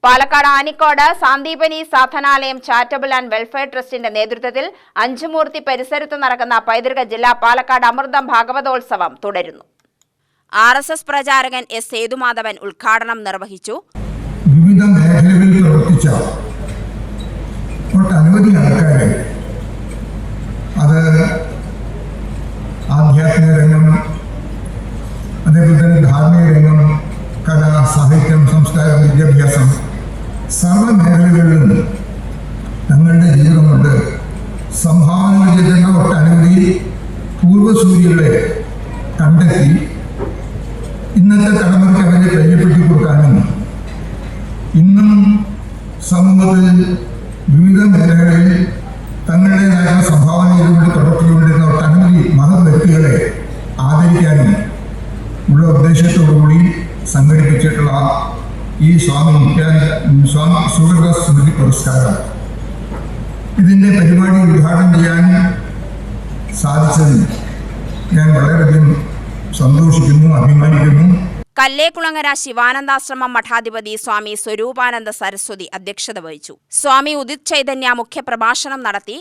Palakkad Anikode Sandipani Sadhanalayam charitable and welfare ട്രസ്റ്റിന്റെ നേതൃത്വത്തിൽ അഞ്ചുമൂർത്തി പരിസരത്ത് നടക്കുന്ന പൈതൃക ജില്ലാ പാലക്കാട് അമൃതം ഭാഗവതോത്സവം തുടരുന്നു. RSS പ്രചാരകൻ S. സേതുമാധവൻ ഉദ്ഘാടനം നിർവഹിച്ചു. വിവിധ മേഖലകളിൽ പ്രവർത്തിച്ച ഒട്ടനവധി ആൾക്കാരെ, അത് ആധ്യാത്മിക രംഗം, അതേപോലെ തന്നെ ധാർമ്മിക രംഗം, കല, സാഹിത്യം, സംസ്കാരം, വിദ്യാഭ്യാസം, സർവ മേഖലകളിലും തങ്ങളുടെ ജീവിതം കൊണ്ട് സംഭാവനകൾ ചെയ്തിരുന്ന ഒട്ടനവധി പൂർവ്വസൂരികളെ കണ്ടെത്തി ഇന്നത്തെ തലമുറയ്ക്ക് അവരെ പരിചയപ്പെടുത്തി കൊടുക്കാനും ഇന്നും സമൂഹത്തിൽ വിവിധ മേഖലകളിൽ തങ്ങളുടേതായ സംഭാവനയിലൂടെ പ്രവർത്തിച്ചുകൊണ്ടിരുന്ന ഒട്ടനവധി മഹത് വ്യക്തികളെ ആദരിക്കാനും ഉള്ള ഉദ്ദേശത്തോടുകൂടി സംഘടിപ്പിച്ചിട്ടുള്ള ഈ സ്വാമി സുഹൃത സ്മൃതി പുരസ്കാരം, ഇതിൻ്റെ പരിപാടി ഉദ്ഘാടനം ചെയ്യാൻ സാധിച്ചതിൽ ഞാൻ വളരെയധികം സന്തോഷിക്കുന്നു, അഭിമാനിക്കുന്നു. കല്ലേക്കുളങ്ങര ശിവാനന്ദാശ്രമം മഠാധിപതി സ്വാമി സ്വരൂപാനന്ദ സരസ്വതി അധ്യക്ഷത വഹിച്ചു. സ്വാമി ഉദിത് ചൈതന്യ മുഖ്യപ്രഭാഷണം നടത്തി.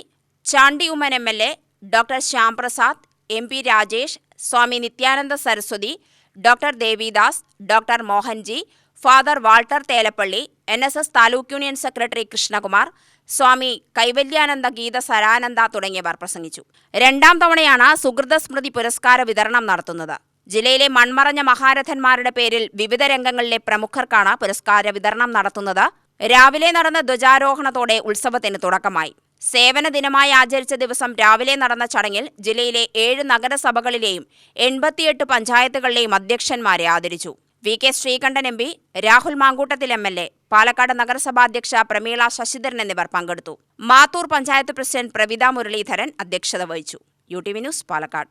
Chandy Oommen MLA, doctor Shyamprasad, MP Rajesh, Swami Nithyananda Saraswathi, doctor Devidas, doctor Mohanji, father Walter Thelappally, NSS taluk union secretary Krishnakumar, Swami Kaivalyananda Geetha Sarananda തുടങ്ങിയവർ പ്രസംഗിച്ചു. രണ്ടാം തവണയാണ് സുഹൃത സ്മൃതി പുരസ്കാര വിതരണം നടത്തുന്നത്. ജില്ലയിലെ മൺമറഞ്ഞ മഹാരഥന്മാരുടെ പേരിൽ വിവിധ രംഗങ്ങളിലെ പ്രമുഖർക്കാണ് പുരസ്കാര വിതരണം നടത്തുന്നത്. രാവിലെ നടന്ന ധ്വജാരോഹണത്തോടെ ഉത്സവത്തിന് തുടക്കമായി. സേവന ദിനമായി ആചരിച്ച ദിവസം രാവിലെ നടന്ന ചടങ്ങിൽ ജില്ലയിലെ 7 നഗരസഭകളിലെയും 88 പഞ്ചായത്തുകളിലെയും അധ്യക്ഷന്മാരെ ആദരിച്ചു. VK Sreekandan MP, Rahul Mamkootathil MLA, Palakkad നഗരസഭാ അധ്യക്ഷ പ്രമീള ശശിധരൻ എന്നിവർ പങ്കെടുത്തു. മാത്തൂർ പഞ്ചായത്ത് പ്രസിഡന്റ് പ്രവിത മുരളീധരൻ അധ്യക്ഷത വഹിച്ചു. UTV news, Palakkad.